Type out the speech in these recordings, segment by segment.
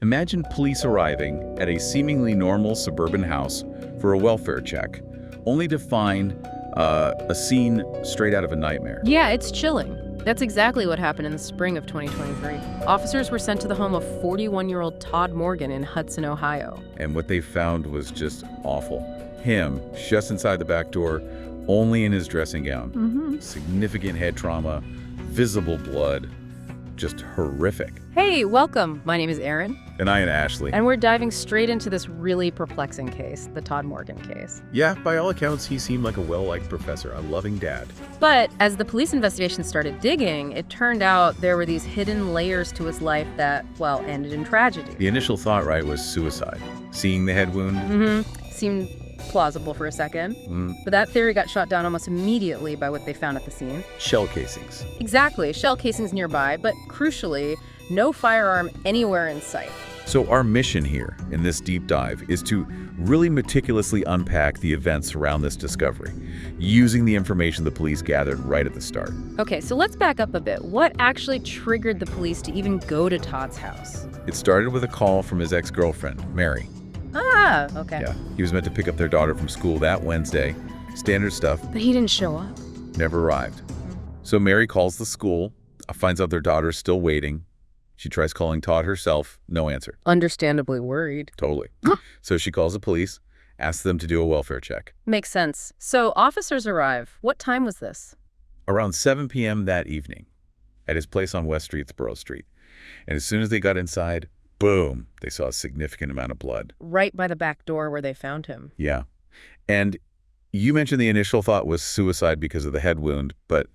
Imagine police arriving at a seemingly normal suburban house for a welfare check, only to find a scene straight out of a nightmare. Yeah, it's chilling. That's exactly what happened in the spring of 2023. Officers were sent to the home of 41-year-old Todd Morgan in Hudson, Ohio. And what they found was just awful. Him, just inside the back door, only in his dressing gown. Significant head trauma, visible blood, just horrific. Hey, welcome. My name is Erin. And I am Ashley. And we're diving straight into this really perplexing case, the Todd Morgan case. Yeah, by all accounts, he seemed like a well-liked professor, a loving dad. But as the police investigation started digging, it turned out there were these hidden layers to his life that, well, ended in tragedy. The initial thought, right, was suicide. Seeing the head wound. Seemed plausible for a second. But that theory got shot down almost immediately by what they found at the scene. Shell casings. Exactly, shell casings nearby, but crucially, no firearm anywhere in sight. So our mission here in this deep dive is to really meticulously unpack the events around this discovery, using the information the police gathered right at the start. Okay, so let's back up a bit. What actually triggered the police to even go to Todd's house? It started with a call from his ex-girlfriend, Mary. Ah, okay. Yeah, he was meant to pick up their daughter from school that Wednesday. Standard stuff. But he didn't show up. Never arrived. So Mary calls the school, finds out their daughter's still waiting. She tries calling Todd herself, no answer. Understandably worried. Totally. So she calls the police, asks them to do a welfare check. Makes sense. So officers arrive. What time was this? Around 7 p.m. that evening at his place on West Streetsboro Street. And as soon as they got inside, boom, they saw a significant amount of blood. Right by the back door where they found him. Yeah. And you mentioned the initial thought was suicide because of the head wound, but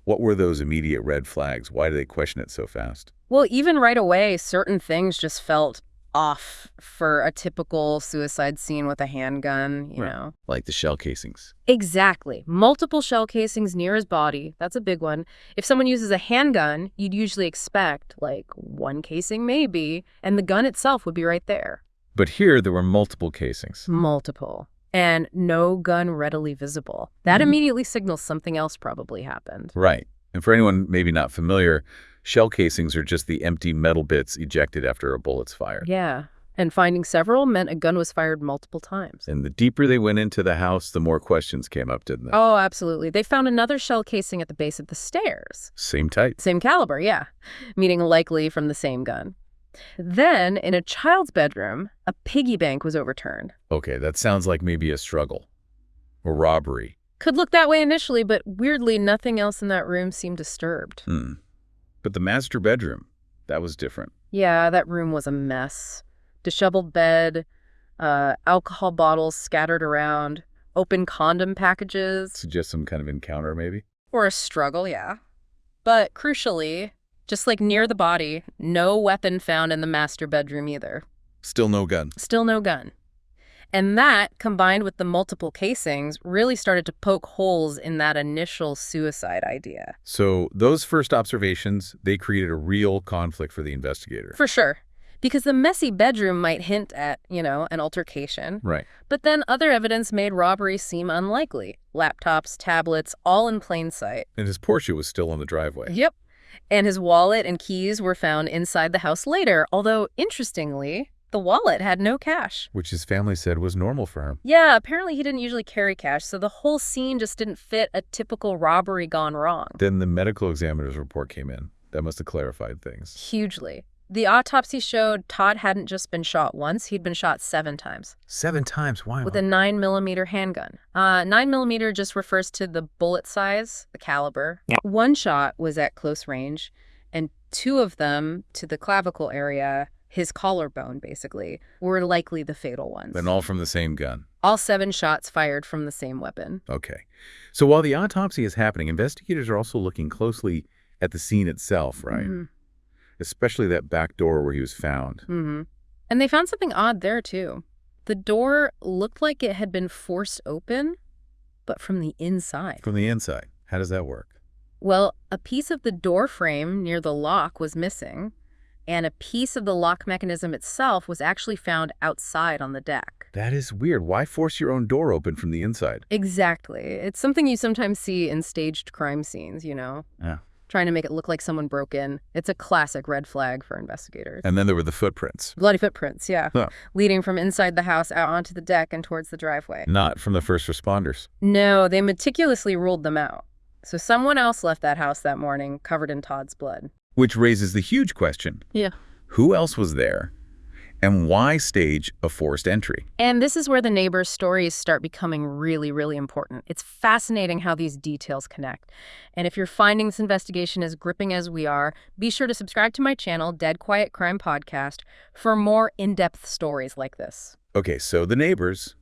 what were those immediate red flags? Why did they question it so fast? Well, even right away, certain things just felt off for a typical suicide scene with a handgun, you know. Like the shell casings. Exactly. Multiple shell casings near his body. That's a big one. If someone uses a handgun, you'd usually expect, like, one casing maybe, and the gun itself would be right there. But here, there were multiple casings. Multiple. And no gun readily visible. That immediately signals something else probably happened. Right. And for anyone maybe not familiar, shell casings are just the empty metal bits ejected after a bullet's fired. Yeah. And finding several meant a gun was fired multiple times. And the deeper they went into the house, the more questions came up, didn't they? Oh, absolutely. They found another shell casing at the base of the stairs. Same type. Same caliber, yeah. Meaning likely from the same gun. Then, in a child's bedroom, a piggy bank was overturned. Okay, that sounds like maybe a struggle. Or robbery. Could look that way initially, but weirdly, nothing else in that room seemed disturbed. But the master bedroom, that was different. Yeah, that room was a mess. Disheveled bed, alcohol bottles scattered around, open condom packages. Suggest some kind of encounter, maybe? Or a struggle, yeah. But crucially, just like near the body, no weapon found in the master bedroom either. Still no gun. Still no gun. And that, combined with the multiple casings, really started to poke holes in that initial suicide idea. So those first observations, they created a real conflict for the investigator. For sure. Because the messy bedroom might hint at, you know, an altercation. Right. But then other evidence made robbery seem unlikely. Laptops, tablets, all in plain sight. And his Porsche was still on the driveway. Yep. And his wallet and keys were found inside the house later, although, interestingly, the wallet had no cash. Which his family said was normal for him. Yeah, apparently he didn't usually carry cash, so the whole scene just didn't fit a typical robbery gone wrong. Then the medical examiner's report came in. That must have clarified things. Hugely. The autopsy showed Todd hadn't just been shot once, he'd been shot 7 times. 7 times? Why? With a 9mm handgun. 9mm just refers to the bullet size, the caliber. Yeah. One shot was at close range, and 2 of them to the clavicle area, his collarbone basically, were likely the fatal ones. And all from the same gun. All 7 shots fired from the same weapon. Okay. So while the autopsy is happening, investigators are also looking closely at the scene itself, right? Especially that back door where he was found. And they found something odd there, too. The door looked like it had been forced open, but from the inside. From the inside. How does that work? Well, a piece of the door frame near the lock was missing, and a piece of the lock mechanism itself was actually found outside on the deck. That is weird. Why force your own door open from the inside? Exactly. It's something you sometimes see in staged crime scenes, you know? Yeah. trying to make it look like someone broke in. It's a classic red flag for investigators. And then there were the footprints. Bloody footprints, yeah. Huh. Leading from inside the house out onto the deck and towards the driveway. Not from the first responders. No, they meticulously ruled them out. So someone else left that house that morning covered in Todd's blood. Which raises the huge question. Yeah. Who else was there? And why stage a forced entry? And this is where the neighbors' stories start becoming really, really important. It's fascinating how these details connect. And if you're finding this investigation as gripping as we are, be sure to subscribe to my channel, Dead Quiet Crime Podcast, for more in-depth stories like this. Okay, so the neighbors,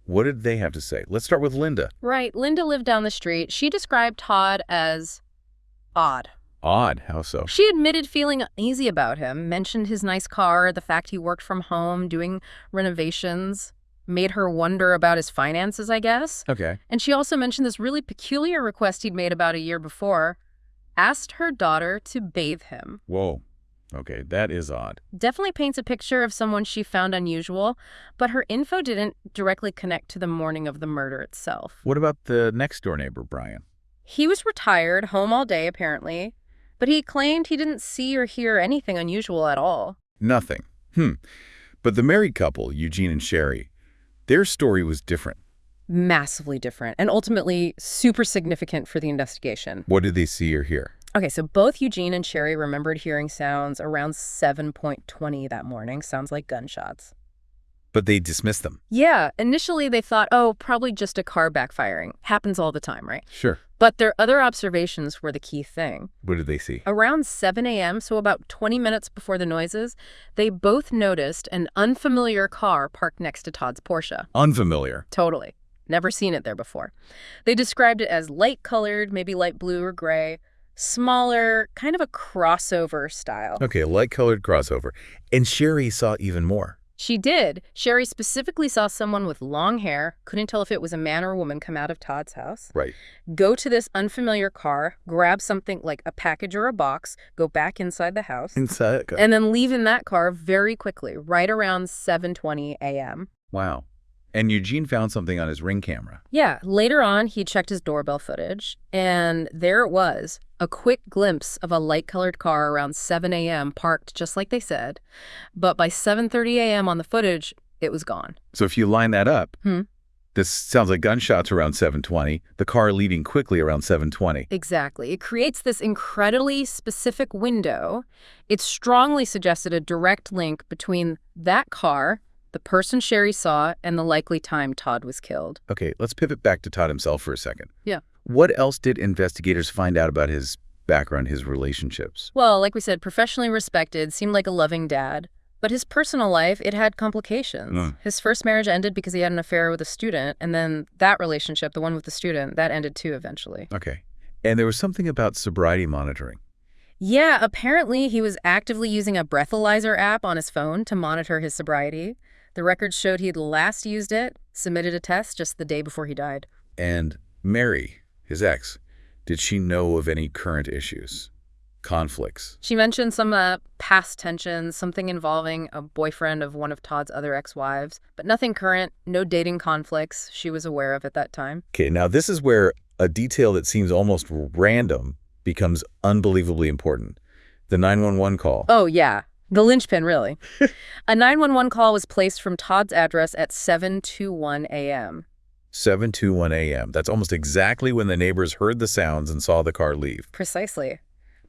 what did they have to say? Let's start with Linda. Right. Linda lived down the street. She described Todd as odd. Odd, how so? She admitted feeling uneasy about him, mentioned his nice car, the fact he worked from home, doing renovations, made her wonder about his finances, I guess. Okay. And she also mentioned this really peculiar request he'd made about a year before, asked her daughter to bathe him. Whoa. Okay, that is odd. Definitely paints a picture of someone she found unusual, but her info didn't directly connect to the morning of the murder itself. What about the next door neighbor, Brian? He was retired, home all day apparently, but he claimed he didn't see or hear anything unusual at all. Nothing. But the married couple, Eugene and Sherry, their story was different. Massively different, and ultimately super significant for the investigation. What did they see or hear? Okay, so both Eugene and Sherry remembered hearing sounds around 7:20 that morning. Sounds like gunshots. But they dismissed them. Yeah, initially they thought, oh, probably just a car backfiring. Happens all the time, right? Sure. But their other observations were the key thing. What did they see? Around 7 a.m., so about 20 minutes before the noises, they both noticed an unfamiliar car parked next to Todd's Porsche. Unfamiliar. Totally. Never seen it there before. They described it as light-colored, maybe light blue or gray, smaller, kind of a crossover style. Okay, light-colored crossover. And Sherry saw even more. She did. Sherry specifically saw someone with long hair, couldn't tell if it was a man or a woman, come out of Todd's house. Right. Go to this unfamiliar car, grab something like a package or a box, go back inside the house, Inside. and then leave in that car very quickly, right around 7:20 a.m. Wow. And Eugene found something on his Ring camera. Yeah, later on, he checked his doorbell footage, and there it was, a quick glimpse of a light-colored car around 7 a.m. parked just like they said. But by 7:30 a.m. on the footage, it was gone. So if you line that up, this sounds like gunshots around 7:20, the car leaving quickly around 7:20. Exactly. It creates this incredibly specific window. It strongly suggested a direct link between that car, the person Sherry saw, and the likely time Todd was killed. Okay, let's pivot back to Todd himself for a second. Yeah. What else did investigators find out about his background, his relationships? Well, like we said, professionally respected, seemed like a loving dad. But his personal life, it had complications. His first marriage ended because he had an affair with a student, and then that relationship, the one with the student, that ended too eventually. Okay. And there was something about sobriety monitoring. Yeah, apparently he was actively using a breathalyzer app on his phone to monitor his sobriety. The records showed he'd last used it, submitted a test just the day before he died. And Mary, his ex, did she know of any current issues, conflicts? She mentioned some past tensions, something involving a boyfriend of one of Todd's other ex-wives, but nothing current, no dating conflicts she was aware of at that time. Okay, now this is where a detail that seems almost random becomes unbelievably important. The 911 call. Oh, yeah. The linchpin, really. A 911 call was placed from Todd's address at 7:21 a.m. 7:21 a.m. That's almost exactly when the neighbors heard the sounds and saw the car leave. Precisely.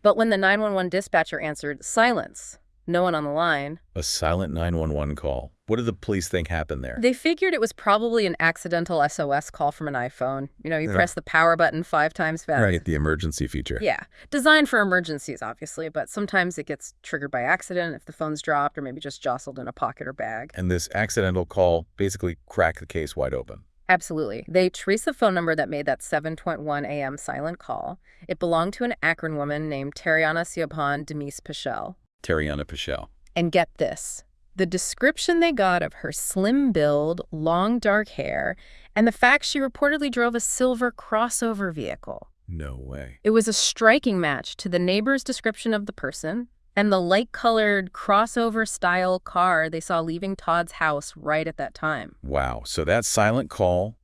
But when the 911 dispatcher answered, silence, no one on the line. A silent 911 call. What did the police think happened there? They figured it was probably an accidental SOS call from an iPhone. You know, you press the power button 5 times fast. Right, the emergency feature. Yeah. Designed for emergencies, obviously, but sometimes it gets triggered by accident if the phone's dropped or maybe just jostled in a pocket or bag. And this accidental call basically cracked the case wide open. Absolutely. They traced the phone number that made that 7:21 a.m. silent call. It belonged to an Akron woman named Tariana Siobhan Demise Pichel. Tariana Pichel. And get this. The description they got of her slim build, long dark hair, and the fact she reportedly drove a silver crossover vehicle. No way. It was a striking match to the neighbor's description of the person and the light-colored crossover-style car they saw leaving Todd's house right at that time. Wow. So that silent call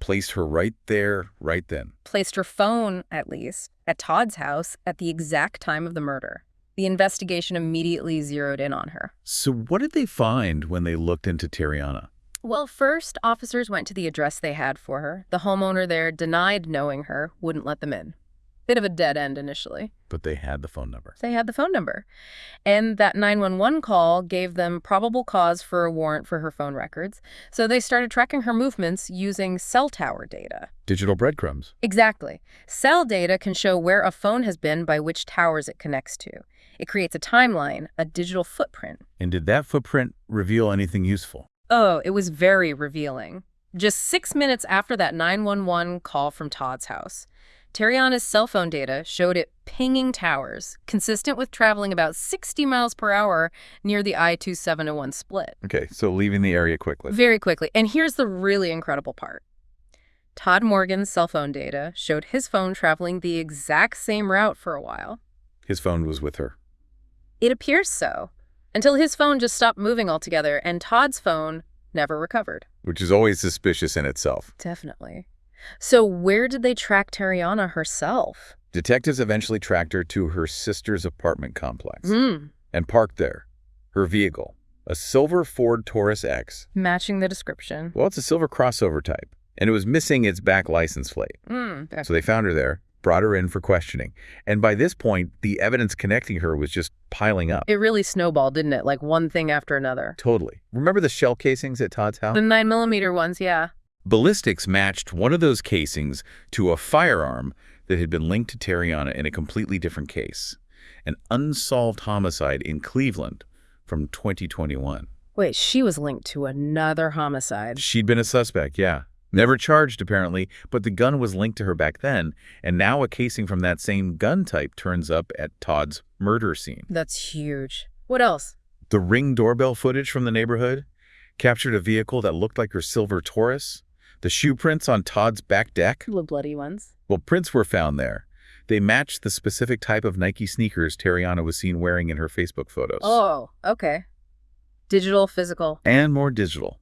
Placed her right there, right then. Placed her phone, at least, at Todd's house at the exact time of the murder. The investigation immediately zeroed in on her. So what did they find when they looked into Tariana? Well, first, officers went to the address they had for her. The homeowner there denied knowing her, wouldn't let them in. Bit of a dead end initially. But they had the phone number. They had the phone number. And that 911 call gave them probable cause for a warrant for her phone records. So they started tracking her movements using cell tower data. Digital breadcrumbs. Exactly. Cell data can show where a phone has been by which towers it connects to. It creates a timeline, a digital footprint. And did that footprint reveal anything useful? Oh, it was very revealing. Just 6 minutes after that 911 call from Todd's house, Tariana's cell phone data showed it pinging towers, consistent with traveling about 60 miles per hour near the I-271 split. Okay, so leaving the area quickly. Very quickly. And here's the really incredible part. Todd Morgan's cell phone data showed his phone traveling the exact same route for a while. His phone was with her. It appears so, until his phone just stopped moving altogether and Todd's phone never recovered. Which is always suspicious in itself. Definitely. So where did they track Tariana herself? Detectives eventually tracked her to her sister's apartment complex and parked there. Her vehicle, a silver Ford Taurus X. Matching the description. Well, it's a silver crossover type, and it was missing its back license plate. So they found her there, brought her in for questioning. And by this point, the evidence connecting her was just piling up. It really snowballed, didn't it? Like one thing after another. Totally. Remember the shell casings at Todd's house? The 9mm ones, yeah. Ballistics matched one of those casings to a firearm that had been linked to Tariana in a completely different case. An unsolved homicide in Cleveland from 2021. Wait, she was linked to another homicide. She'd been a suspect, yeah. Never charged, apparently, but the gun was linked to her back then, and now a casing from that same gun type turns up at Todd's murder scene. That's huge. What else? The Ring doorbell footage from the neighborhood captured a vehicle that looked like her silver Taurus. The shoe prints on Todd's back deck. The bloody ones. Well, prints were found there. They matched the specific type of Nike sneakers Tariana was seen wearing in her Facebook photos. Oh, okay. Digital, physical. And more digital.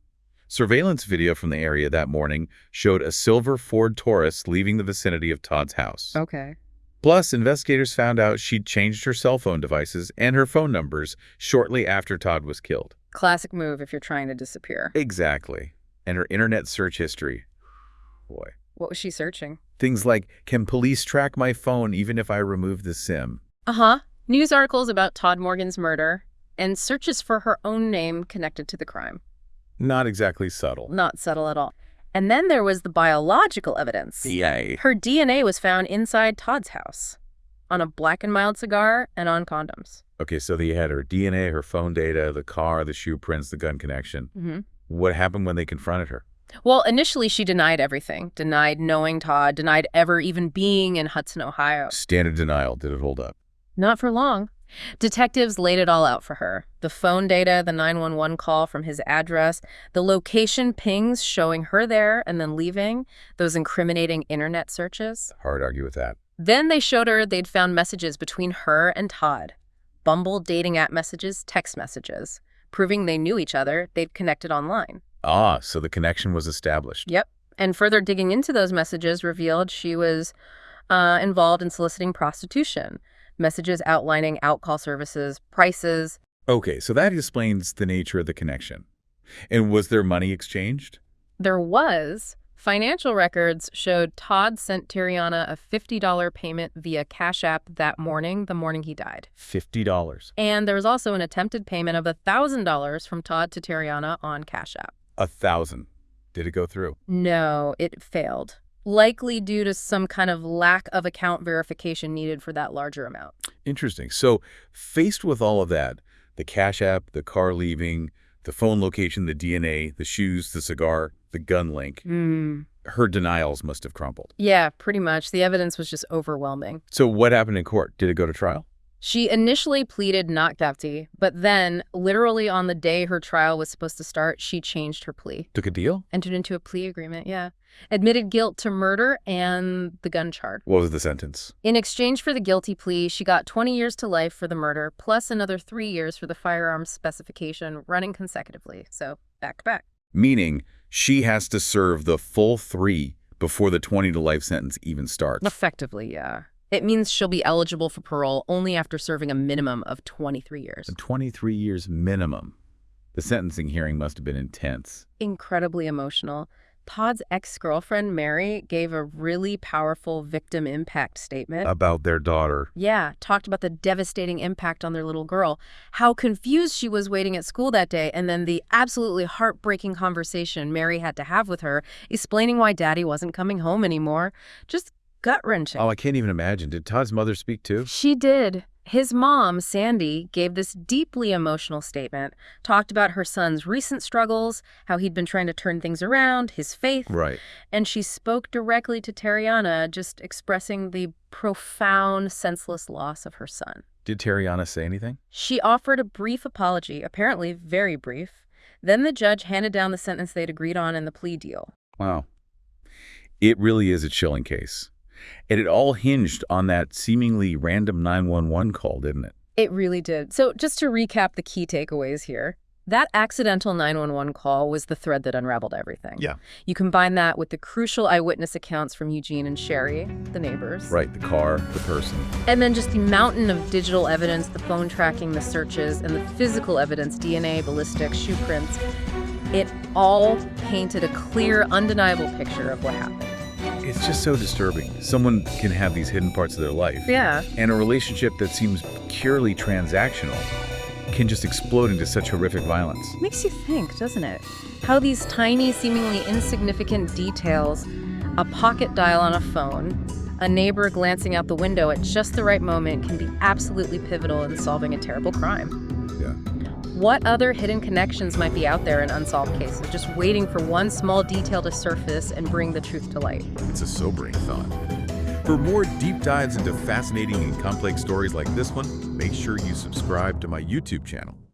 Surveillance video from the area that morning showed a silver Ford Taurus leaving the vicinity of Todd's house. Okay. Plus, investigators found out she'd changed her cell phone devices and her phone numbers shortly after Todd was killed. Classic move if you're trying to disappear. Exactly. And her internet search history. Boy. What was she searching? Things like, can police track my phone even if I remove the SIM? News articles about Todd Morgan's murder and searches for her own name connected to the crime. Not exactly subtle. Not subtle at all. And then there was the biological evidence. Yay. Her DNA was found inside Todd's house, on a Black & Mild cigar and on condoms. Okay, so they had her DNA, her phone data, the car, the shoe prints, the gun connection. What happened when they confronted her? Well, initially she denied everything. Denied knowing Todd, denied ever even being in Hudson, Ohio. Standard denial. Did it hold up? Not for long. Detectives laid it all out for her. The phone data, the 911 call from his address, the location pings showing her there and then leaving, those incriminating internet searches. Hard to argue with that. Then they showed her they'd found messages between her and Todd. Bumble dating app messages, text messages, proving they knew each other, they'd connected online. Ah, so the connection was established. Yep. And further digging into those messages revealed she was involved in soliciting prostitution. Messages outlining outcall services, prices. Okay, so that explains the nature of the connection. And was there money exchanged? There was. Financial records showed Todd sent Tariana a $50 payment via Cash App that morning, the morning he died. $50. And there was also an attempted payment of $1,000 from Todd to Tariana on Cash App. 1,000. Did it go through? No, it failed. Likely due to some kind of lack of account verification needed for that larger amount. Interesting. So faced with all of that, the Cash App, the car leaving, the phone location, the DNA, the shoes, the cigar, the gun link, her denials must have crumbled. Yeah, pretty much. The evidence was just overwhelming. So what happened in court? Did it go to trial? She initially pleaded not guilty, but then, literally on the day her trial was supposed to start, she changed her plea. Took a deal? Entered into a plea agreement, yeah. Admitted guilt to murder and the gun charge. What was the sentence? In exchange for the guilty plea, she got 20 years to life for the murder, plus another 3 years for the firearms specification, running consecutively. So, back to back. meaning she has to serve the full 3 before the 20 to life sentence even starts. Effectively, yeah. It means she'll be eligible for parole only after serving a minimum of 23 years. 23 years minimum. The sentencing hearing must have been intense. Incredibly emotional. Todd's ex-girlfriend, Mary, gave a really powerful victim impact statement. About their daughter. Yeah, talked about the devastating impact on their little girl, how confused she was waiting at school that day, and then the absolutely heartbreaking conversation Mary had to have with her, explaining why Daddy wasn't coming home anymore. Just gut-wrenching. Oh, I can't even imagine. Did Todd's mother speak too? She did. His mom, Sandy, gave this deeply emotional statement, talked about her son's recent struggles, how he'd been trying to turn things around, his faith. Right. And she spoke directly to Tariana, just expressing the profound, senseless loss of her son. Did Tariana say anything? She offered a brief apology, apparently very brief. Then the judge handed down the sentence they'd agreed on in the plea deal. Wow. It really is a chilling case. And it all hinged on that seemingly random 911 call, didn't it? It really did. So just to recap the key takeaways here, that accidental 911 call was the thread that unraveled everything. Yeah. You combine that with the crucial eyewitness accounts from Eugene and Sherry, the neighbors. Right, the car, the person. And then just the mountain of digital evidence, the phone tracking, the searches, and the physical evidence, DNA, ballistics, shoe prints. It all painted a clear, undeniable picture of what happened. It's just so disturbing. Someone can have these hidden parts of their life. Yeah. And a relationship that seems purely transactional can just explode into such horrific violence. Makes you think, doesn't it? How these tiny, seemingly insignificant details, a pocket dial on a phone, a neighbor glancing out the window at just the right moment, can be absolutely pivotal in solving a terrible crime. Yeah. What other hidden connections might be out there in unsolved cases, just waiting for one small detail to surface and bring the truth to light? It's a sobering thought. For more deep dives into fascinating and complex stories like this one, make sure you subscribe to my YouTube channel.